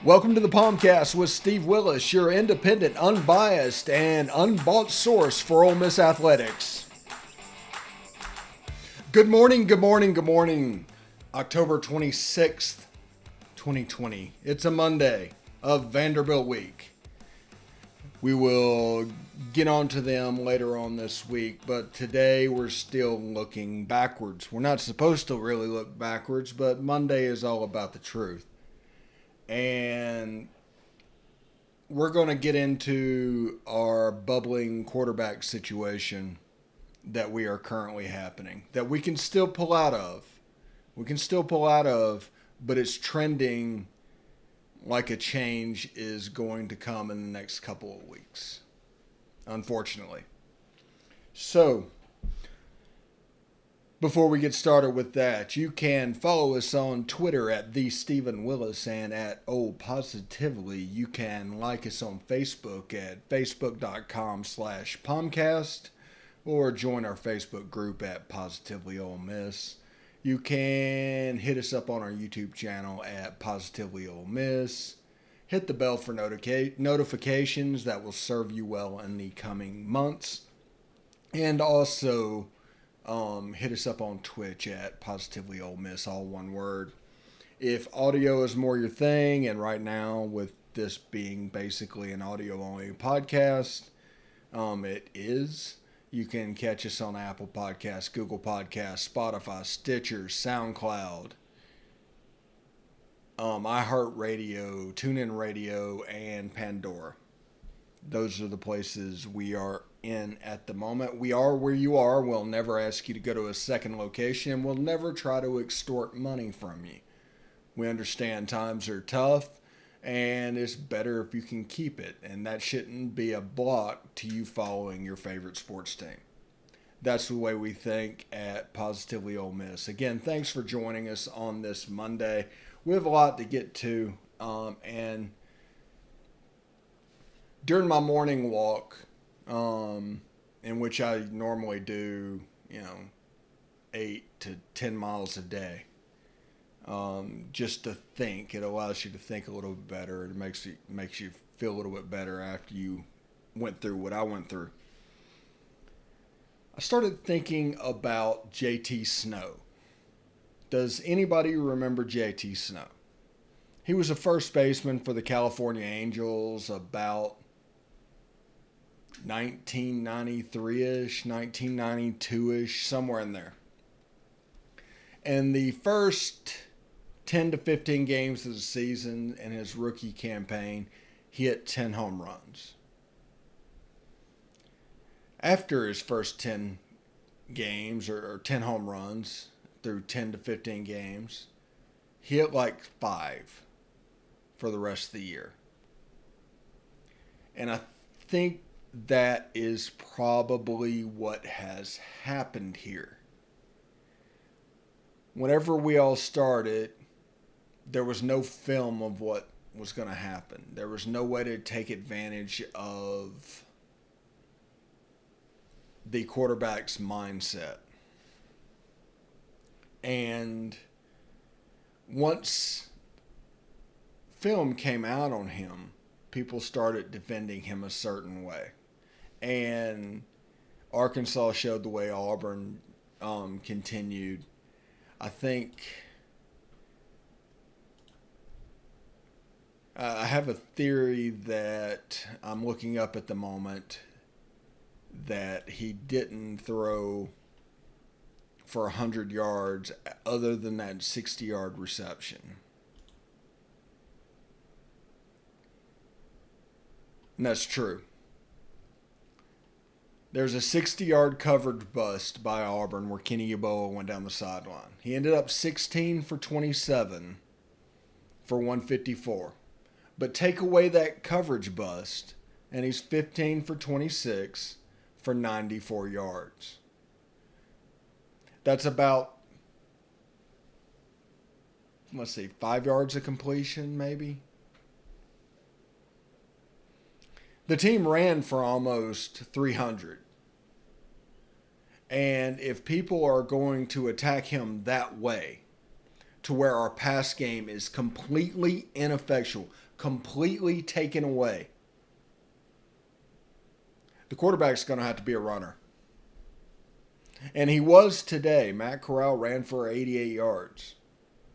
Welcome to the POMcast with Steve Willis, your independent, unbiased, and unbought source for Ole Miss athletics. Good morning, good morning, good morning. October 26th, 2020. It's a Monday of Vanderbilt week. We will get on to them later on this week, but today we're still looking backwards. We're not supposed to really look backwards, but Monday is all about the truth. And we're going to get into our bubbling quarterback situation that we are currently happening, that we can still pull out of. But it's trending like a change is going to come in the next couple of weeks, unfortunately. So, before we get started with that, you can follow us on Twitter at @TheStephenWillis and at Positively. You can like us on Facebook at facebook.com/POMcast or join our Facebook group at positivelyolemiss. You can hit us up on our YouTube channel at positivelyolemiss. Hit the bell for notifications. That will serve you well in the coming months. And also hit us up on Twitch at positivelyolemiss, all one word. If audio is more your thing, and right now with this being basically an audio-only podcast, it is. You can catch us on Apple Podcasts, Google Podcasts, Spotify, Stitcher, SoundCloud, iHeartRadio, TuneIn Radio, and Pandora. Those are the places we are in at the moment. We are where you are. We'll never ask you to go to a second location. We'll never try to extort money from you. We understand times are tough, and it's better if you can keep it. And that shouldn't be a block to you following your favorite sports team. That's the way we think at Positively Ole Miss. Again, thanks for joining us on this Monday. We have a lot to get to, and during my morning walk, in which I normally do, 8 to 10 miles a day, just to think. It allows you to think a little bit better. It makes you feel a little bit better after you went through what I went through. I started thinking about JT Snow. Does anybody remember JT Snow? He was a first baseman for the California Angels about 1993-ish, 1992-ish, somewhere in there. And the first 10 to 15 games of the season in his rookie campaign, he hit 10 home runs. After his first 10 games, or 10 home runs through 10 to 15 games, he hit like 5 for the rest of the year. And I think that is probably what has happened here. Whenever we all started, there was no film of what was going to happen. There was no way to take advantage of the quarterback's mindset. And once film came out on him, people started defending him a certain way. And Arkansas showed the way. Auburn continued. I think I have a theory that I'm looking up at the moment that he didn't throw for 100 yards other than that 60-yard reception. And that's true. There's a 60-yard covered bust by Auburn where Kenny Yeboah went down the sideline. He ended up 16 for 27 for 154. But take away that coverage bust, and he's 15 for 26 for 94 yards. That's about, 5 yards of completion, maybe? The team ran for almost 300. And if people are going to attack him that way, to where our pass game is completely ineffectual, completely taken away, the quarterback's going to have to be a runner. And he was today. Matt Corral ran for 88 yards.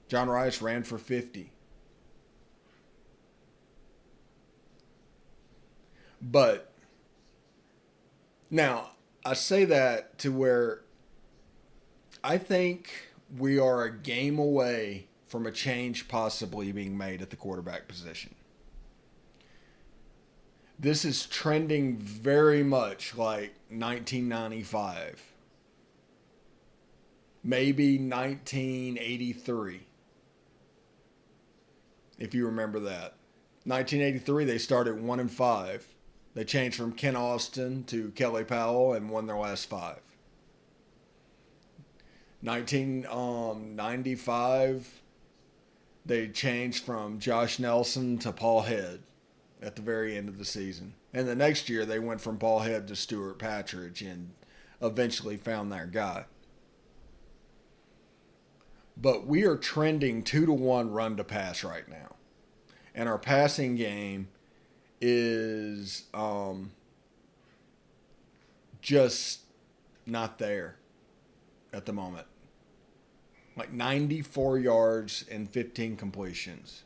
John Rice ran for 50. But now, I say that to where I think we are a game away from a change possibly being made at the quarterback position. This is trending very much like 1995. Maybe 1983. If you remember that. 1983, they started 1-5. They changed from Ken Austin to Kelly Powell and won their last 5. 1995, they changed from Josh Nelson to Paul Head at the very end of the season. And the next year, they went from Paul Head to Stuart Patridge and eventually found their guy. But we are trending 2-1 run to pass right now. And our passing game is just not there at the moment. Like 94 yards and 15 completions.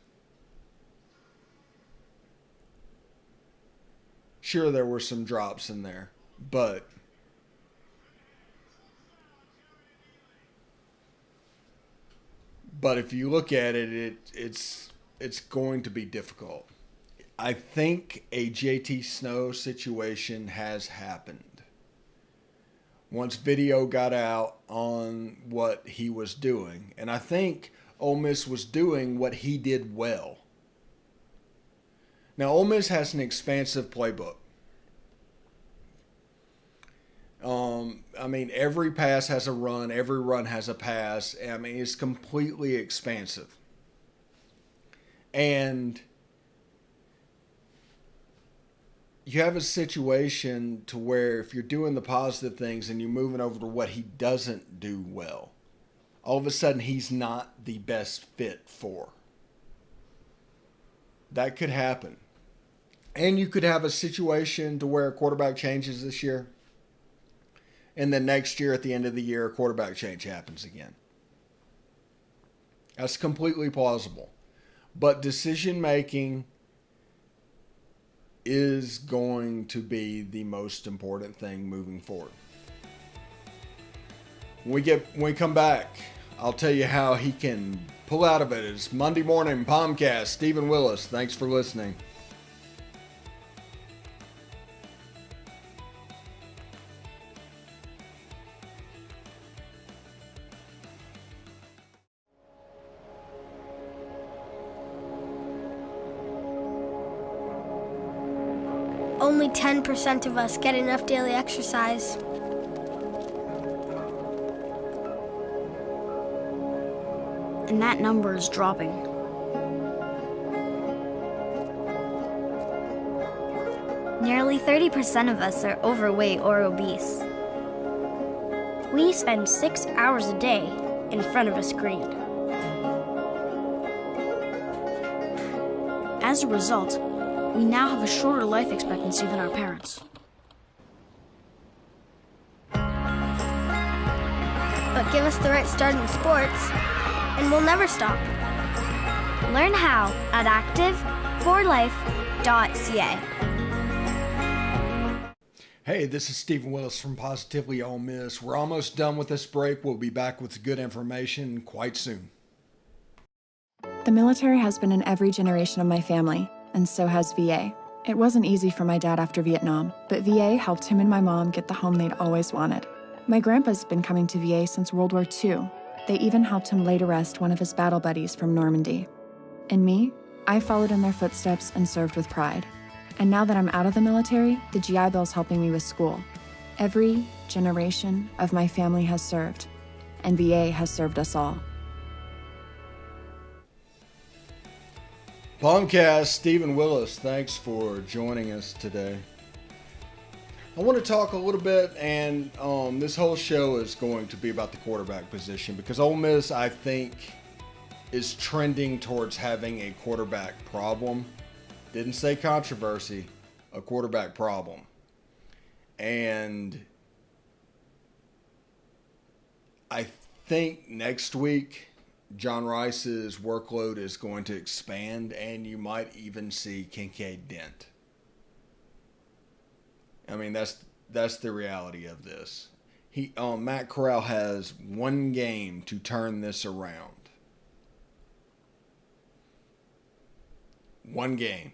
Sure, there were some drops in there, but if you look at it, it's going to be difficult. I think a JT Snow situation has happened. Once video got out on what he was doing, and I think Ole Miss was doing what he did well. Now, Ole Miss has an expansive playbook. I mean, every pass has a run, every run has a pass. I mean, it's completely expansive. And you have a situation to where if you're doing the positive things and you're moving over to what he doesn't do well, all of a sudden he's not the best fit for. That could happen. And you could have a situation to where a quarterback changes this year, and then next year at the end of the year, a quarterback change happens again. That's completely plausible. But decision making is going to be the most important thing moving forward. When we come back, I'll tell you how he can pull out of it. It's Monday morning POMcast. Stephen Willis, thanks for listening. Only 10% of us get enough daily exercise. And that number is dropping. Nearly 30% of us are overweight or obese. We spend 6 hours a day in front of a screen. As a result, we now have a shorter life expectancy than our parents. But give us the right start in sports, and we'll never stop. Learn how at active4life.ca. Hey, this is Stephen Willis from Positively Ole Miss. We're almost done with this break. We'll be back with good information quite soon. The military has been in every generation of my family, and so has VA. It wasn't easy for my dad after Vietnam, but VA helped him and my mom get the home they'd always wanted. My grandpa's been coming to VA since World War II. They even helped him lay to rest one of his battle buddies from Normandy. And me, I followed in their footsteps and served with pride. And now that I'm out of the military, the GI Bill's helping me with school. Every generation of my family has served, and VA has served us all. POMcast, Stephen Willis, thanks for joining us today. I want to talk a little bit, and this whole show is going to be about the quarterback position because Ole Miss, I think, is trending towards having a quarterback problem. Didn't say controversy, a quarterback problem. And I think next week, John Rice's workload is going to expand, and you might even see Kincaid Dent. I mean, that's the reality of this. Matt Corral has one game to turn this around. One game.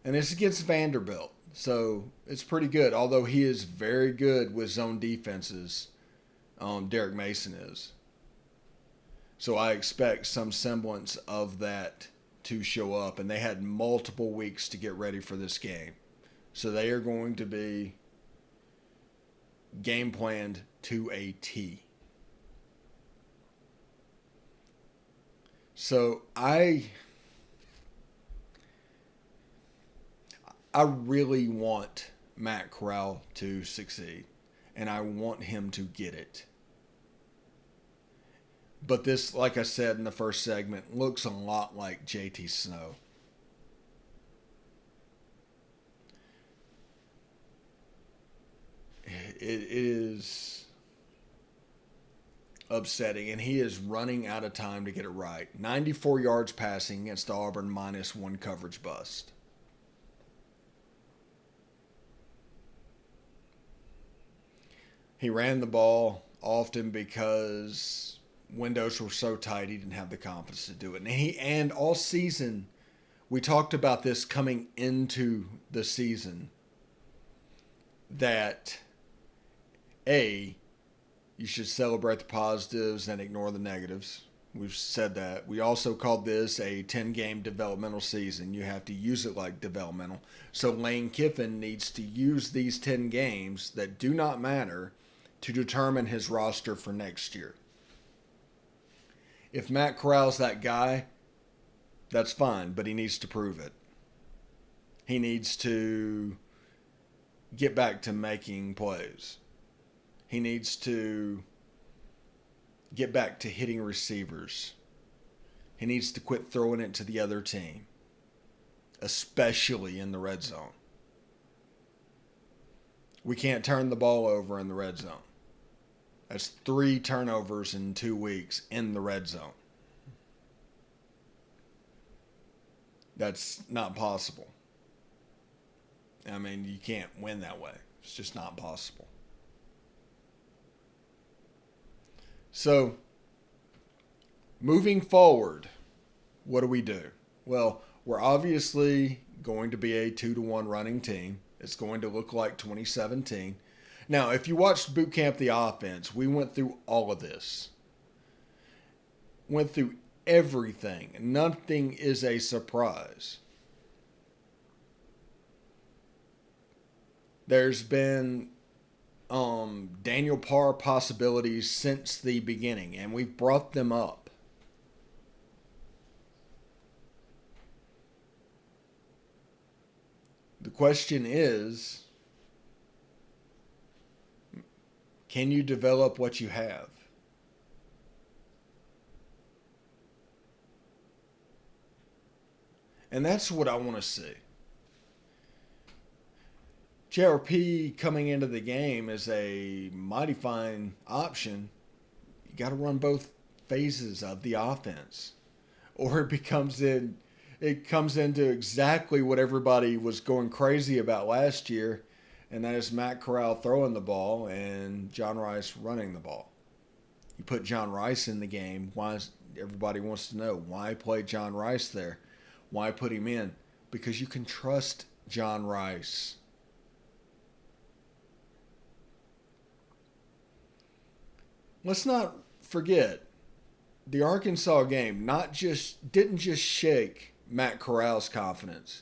And it's against Vanderbilt. So it's pretty good. Although he is very good with zone defenses. Derek Mason is. So I expect some semblance of that to show up. And they had multiple weeks to get ready for this game. So they are going to be game planned to a T. So I really want Matt Corral to succeed, and I want him to get it. But this, like I said in the first segment, looks a lot like JT Snow. It is upsetting, and he is running out of time to get it right. 94 yards passing against Auburn, -1 coverage bust. He ran the ball often because windows were so tight he didn't have the confidence to do it. And all season, we talked about this coming into the season, that you should celebrate the positives and ignore the negatives. We've said that. We also called this a 10-game developmental season. You have to use it like developmental. So Lane Kiffin needs to use these 10 games that do not matter to determine his roster for next year. If Matt Corral's that guy, that's fine, but he needs to prove it. He needs to get back to making plays. He needs to get back to hitting receivers. He needs to quit throwing it to the other team, especially in the red zone. We can't turn the ball over in the red zone. That's 3 turnovers in 2 weeks in the red zone. That's not possible. I mean, you can't win that way. It's just not possible. So, moving forward, what do? Well, we're obviously going to be a 2-1 running team. It's going to look like 2017. Now, if you watched Boot Camp the Offense, we went through all of this. Went through everything. Nothing is a surprise. There's been Daniel Parr possibilities since the beginning, and we've brought them up. The question is, can you develop what you have? And that's what I want to see. JRP coming into the game is a mighty fine option. You got to run both phases of the offense, or it comes into exactly what everybody was going crazy about last year, and that is Matt Corral throwing the ball and John Rice running the ball. You put John Rice in the game. Everybody wants to know why play John Rice there? Why put him in? Because you can trust John Rice. Let's not forget, the Arkansas game didn't just shake Matt Corral's confidence.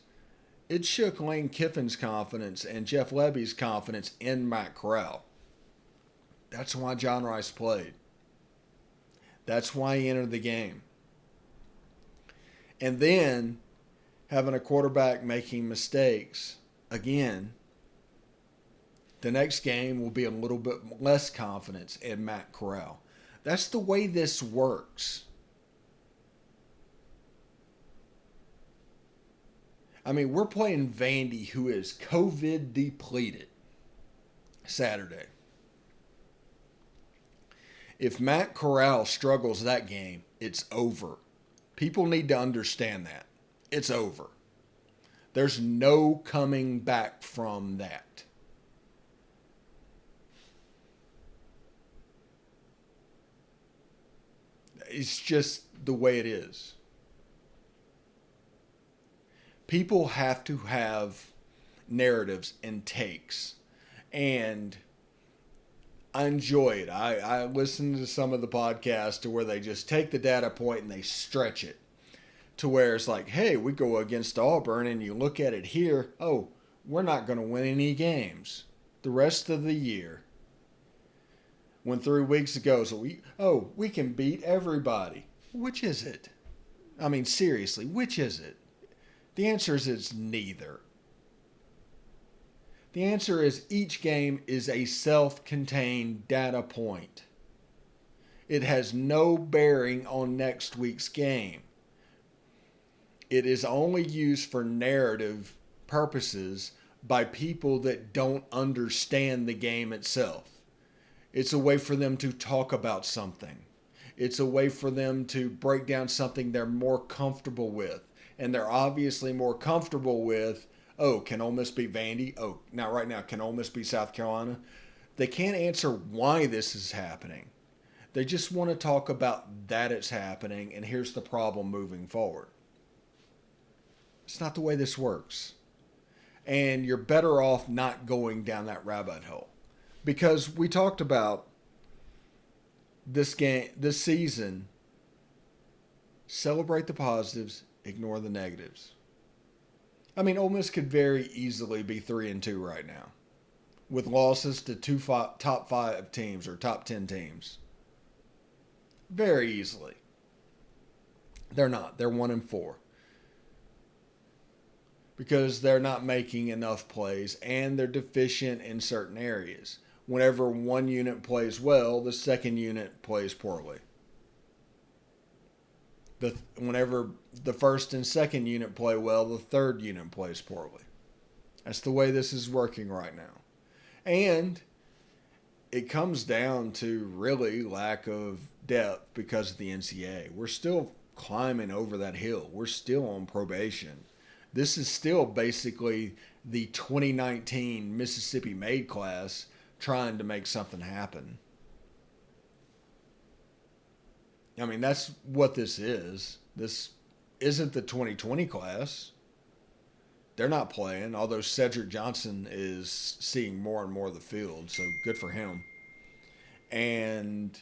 It shook Lane Kiffin's confidence and Jeff Lebby's confidence in Matt Corral. That's why John Rice played. That's why he entered the game. And then having a quarterback making mistakes again, the next game will be a little bit less confidence in Matt Corral. That's the way this works. I mean, we're playing Vandy, who is COVID depleted, Saturday. If Matt Corral struggles that game, it's over. People need to understand that. It's over. There's no coming back from that. It's just the way it is. People have to have narratives and takes. And I enjoy it. I listen to some of the podcasts to where they just take the data point and they stretch it. To where it's like, hey, we go against Auburn and you look at it here, oh, we're not going to win any games the rest of the year. When 3 weeks ago, so we can beat everybody. Which is it? I mean, seriously, which is it? The answer is it's neither. The answer is each game is a self-contained data point. It has no bearing on next week's game. It is only used for narrative purposes by people that don't understand the game itself. It's a way for them to talk about something. It's a way for them to break down something they're more comfortable with. And they're obviously more comfortable with, oh, can Ole Miss beat Vandy? Oh, now right now, can Ole Miss beat South Carolina? They can't answer why this is happening. They just want to talk about that it's happening, and here's the problem moving forward. It's not the way this works. And you're better off not going down that rabbit hole. Because we talked about this season, celebrate the positives, ignore the negatives. I mean, Ole Miss could very easily be 3-2 right now, with losses to top 5 teams or top 10 teams. Very easily. They're not. They're 1-4. Because they're not making enough plays and they're deficient in certain areas. Whenever one unit plays well, the second unit plays poorly. Whenever the first and second unit play well, the third unit plays poorly. That's the way this is working right now. And it comes down to really lack of depth because of the NCAA. We're still climbing over that hill. We're still on probation. This is still basically the 2019 Mississippi-made class trying to make something happen. I mean, that's what this is. This isn't the 2020 class. They're not playing, although Cedric Johnson is seeing more and more of the field, so good for him. And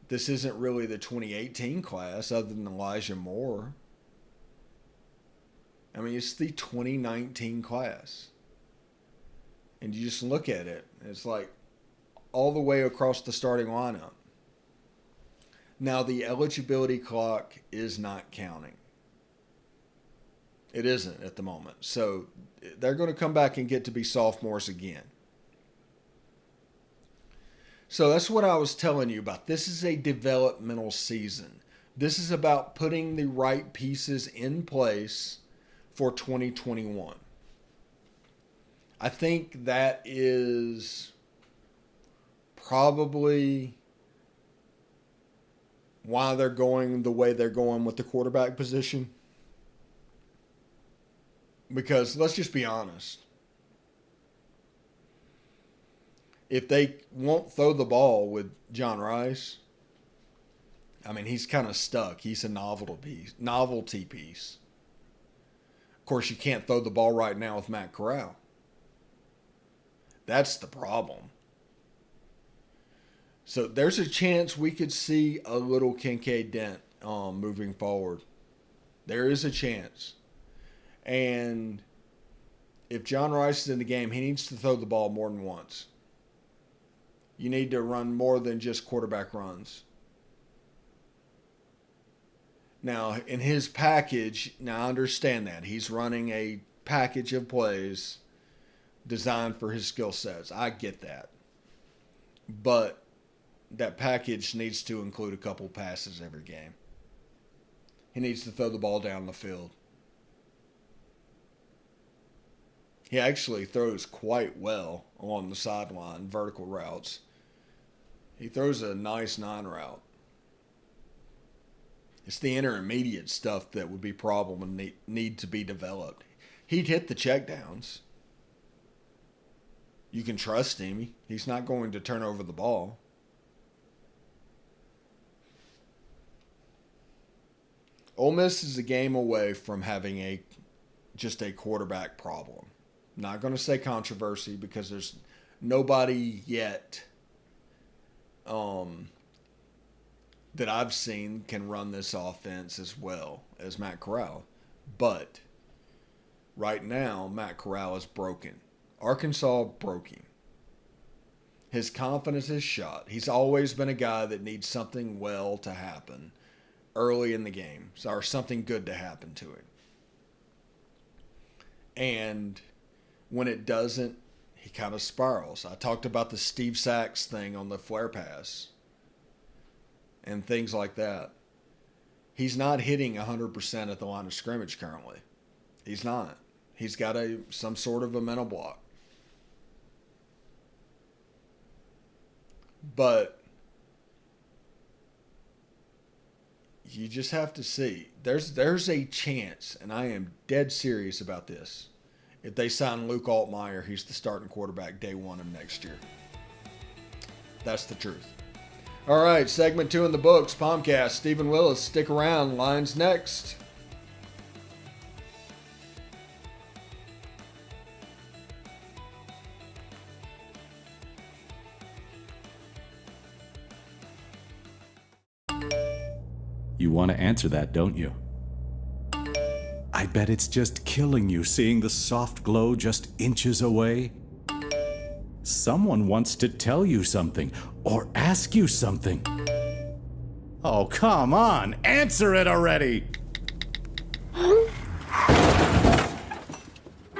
this isn't really the 2018 class other than Elijah Moore. I mean, it's the 2019 class. And you just look at it, it's like all the way across the starting lineup. Now, the eligibility clock is not counting. It isn't at the moment. So they're going to come back and get to be sophomores again. So that's what I was telling you about. This is a developmental season. This is about putting the right pieces in place for 2021. I think that is probably why they're going the way they're going with the quarterback position. Because let's just be honest. If they won't throw the ball with John Rice, I mean, he's kind of stuck. He's a novelty piece. Of course, you can't throw the ball right now with Matt Corral. That's the problem. So there's a chance we could see a little Kincaid dent moving forward. There is a chance. And if John Rice is in the game, he needs to throw the ball more than once. You need to run more than just quarterback runs. Now, in his package, now I understand that. He's running a package of plays designed for his skill sets. I get that. But that package needs to include a couple passes every game. He needs to throw the ball down the field. He actually throws quite well along the sideline, vertical routes. He throws a nice 9 route. It's the intermediate stuff that would be a problem and need to be developed. He'd hit the checkdowns. You can trust him. He's not going to turn over the ball. Ole Miss is a game away from having just a quarterback problem. Not going to say controversy because there's nobody yet that I've seen can run this offense as well as Matt Corral. But right now, Matt Corral is broken. Arkansas broke him. His confidence is shot. He's always been a guy that needs something well to happen early in the game, or something good to happen to him. And when it doesn't, he kind of spirals. I talked about the Steve Sachs thing on the flare pass and things like that. He's not hitting 100% at the line of scrimmage currently. He's not. He's got some sort of a mental block. But you just have to see. There's a chance, and I am dead serious about this. If they sign Luke Altmaier, he's the starting quarterback day one of next year. That's the truth. All right, segment 2 in the books. POMcast, Stephen Willis. Stick around. Lions next. You want to answer that, don't you? I bet it's just killing you seeing the soft glow just inches away. Someone wants to tell you something or ask you something. Oh, come on, answer it already!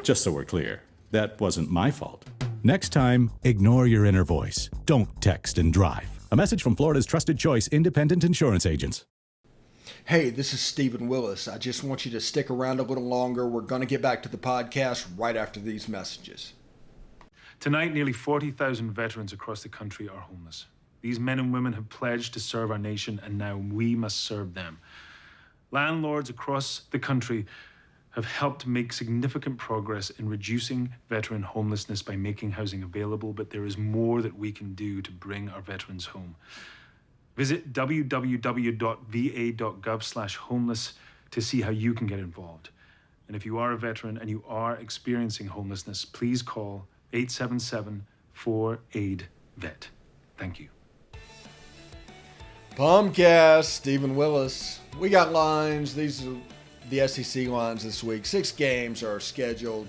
Just so we're clear, that wasn't my fault. Next time, ignore your inner voice. Don't text and drive. A message from Florida's trusted choice independent insurance agents. Hey, this is Stephen Willis. I just want you to stick around a little longer. We're going to get back to the podcast right after these messages. Tonight, nearly 40,000 veterans across the country are homeless. These men and women have pledged to serve our nation, and now we must serve them. Landlords across the country have helped make significant progress in reducing veteran homelessness by making housing available, but there is more that we can do to bring our veterans home. Visit www.va.gov/homeless to see how you can get involved. And if you are a veteran and you are experiencing homelessness, please call 877-4AID-VET. Thank you. POMcast, Stephen Willis. We got lines. These are the SEC lines this week. 6 games are scheduled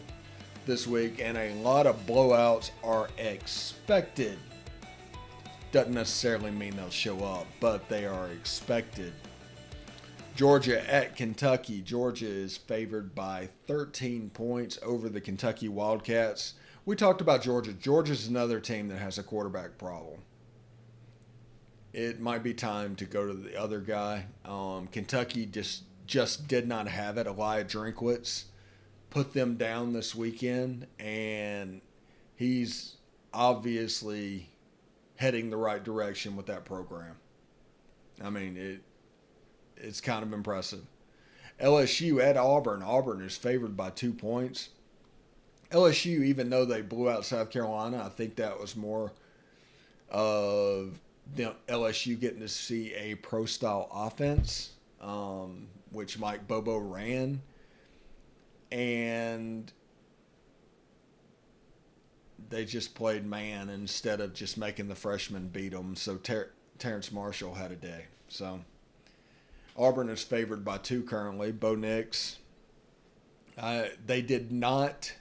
this week, and a lot of blowouts are expected. Doesn't necessarily mean they'll show up, but they are expected. Georgia at Kentucky. Georgia is favored by 13 points over the Kentucky Wildcats. We talked about Georgia. Georgia's another team that has a quarterback problem. It might be time to go to the other guy. Kentucky just did not have it. Elijah Drinkwitz put them down this weekend, and he's obviously heading the right direction with that program. I mean, it's kind of impressive. LSU at Auburn. Auburn is favored by 2 points. LSU, even though they blew out South Carolina, I think that was more of LSU getting to see a pro-style offense, which Mike Bobo ran. And they just played man instead of just making the freshmen beat them. So Terrence Marshall had a day. So Auburn is favored by 2 currently. Bo Nix. They did not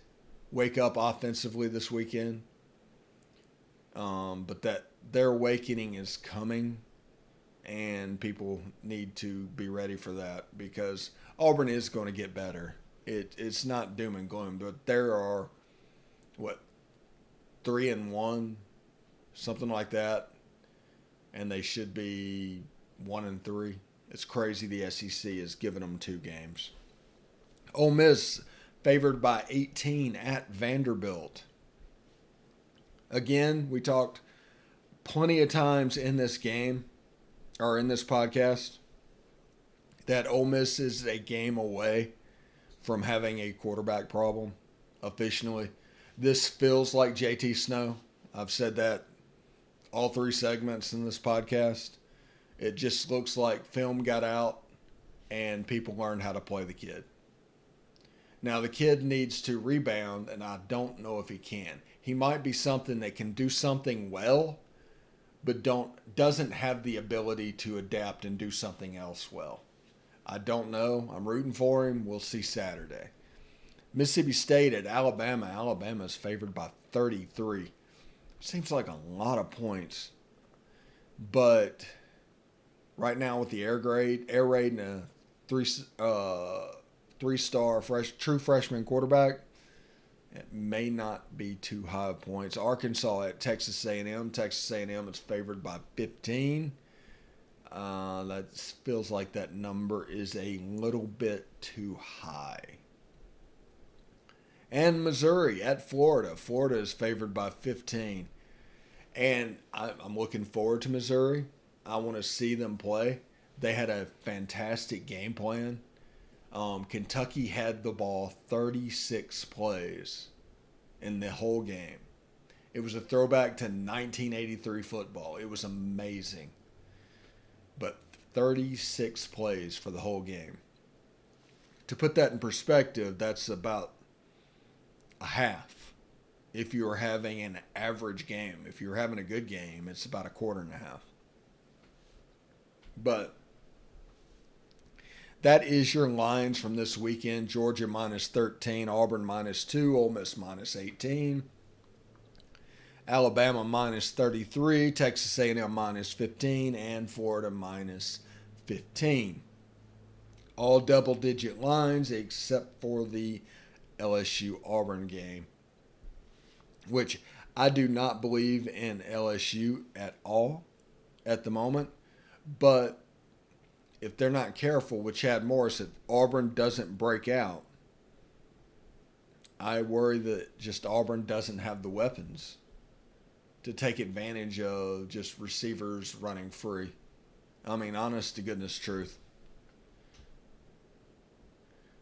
wake up offensively this weekend, but that their awakening is coming, and people need to be ready for that because Auburn is going to get better. It's not doom and gloom, but there are 3-1, something like that, and they should be 1-3. It's crazy the SEC is giving them 2 games. Ole Miss favored by 18 at Vanderbilt. Again, we talked plenty of times in this game, or in this podcast, that Ole Miss is a game away from having a quarterback problem officially. This feels like JT Snow. I've said that all 3 segments in this podcast. It just looks like film got out and people learned how to play the kid. Now, the kid needs to rebound, and I don't know if he can. He might be something that can do something well, but doesn't have the ability to adapt and do something else well. I don't know. I'm rooting for him. We'll see Saturday. Mississippi State at Alabama. Alabama is favored by 33. Seems like a lot of points. But right now with the air raid and a three-star true freshman quarterback, it may not be too high of points. Arkansas at Texas A&M. Texas A&M is favored by 15. That feels like that number is a little bit too high. And Missouri at Florida. Florida is favored by 15. And I'm looking forward to Missouri. I want to see them play. They had a fantastic game plan. Kentucky had the ball 36 plays in the whole game. It was a throwback to 1983 football. It was amazing. But 36 plays for the whole game. To put that in perspective, that's about a half. If you were having an average game, if you're having a good game, it's about a quarter and a half. But that is your lines from this weekend. Georgia minus 13, Auburn minus 2, Ole Miss minus 18, Alabama minus 33, Texas A&M minus 15, and Florida minus 15. All double-digit lines except for the LSU-Auburn game, which I do not believe in LSU at all at the moment. But if they're not careful with Chad Morris, if Auburn doesn't break out, I worry that just Auburn doesn't have the weapons to take advantage of just receivers running free. I mean, honest to goodness truth.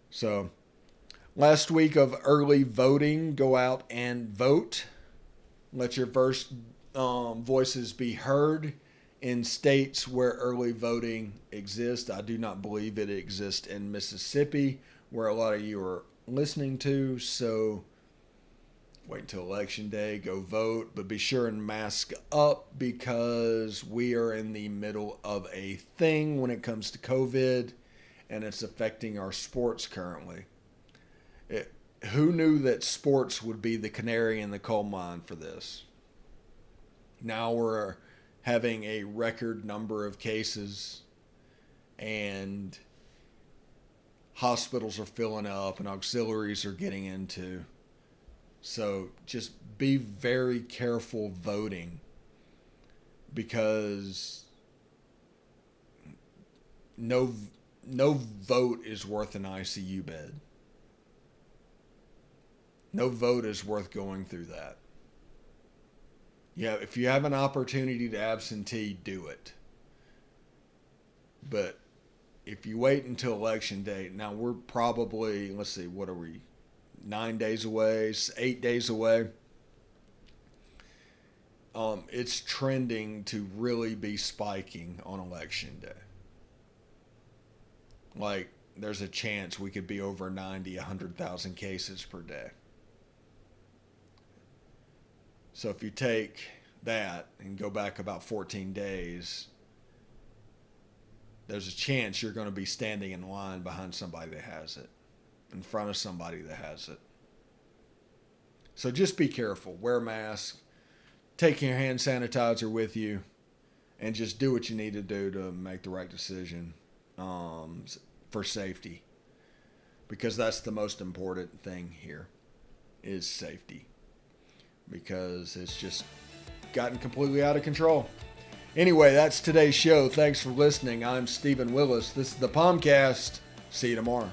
So, last week of early voting, go out and vote. Let your voices be heard in states where early voting exists. I do not believe it exists in Mississippi, where a lot of you are listening to. So wait until Election Day, go vote, but be sure and mask up because we are in the middle of a thing when it comes to COVID, and it's affecting our sports currently. Who knew that sports would be the canary in the coal mine for this? Now we're having a record number of cases, and hospitals are filling up and auxiliaries are getting into. So just be very careful voting, because no vote is worth an ICU bed. No vote is worth going through that. Yeah, if you have an opportunity to absentee, do it. But if you wait until Election Day, now we're probably, let's see, what are we, 9 days away, 8 days away? It's trending to really be spiking on Election Day. Like, there's a chance we could be over 90, 100,000 cases per day. So if you take that and go back about 14 days, there's a chance you're going to be standing in line behind somebody that has it, in front of somebody that has it. So just be careful. Wear a mask. Take your hand sanitizer with you, and just do what you need to do to make the right decision for safety, because that's the most important thing here is safety, because it's just gotten completely out of control. Anyway, that's today's show. Thanks for listening. I'm Stephen Willis. This is the POMcast. See you tomorrow.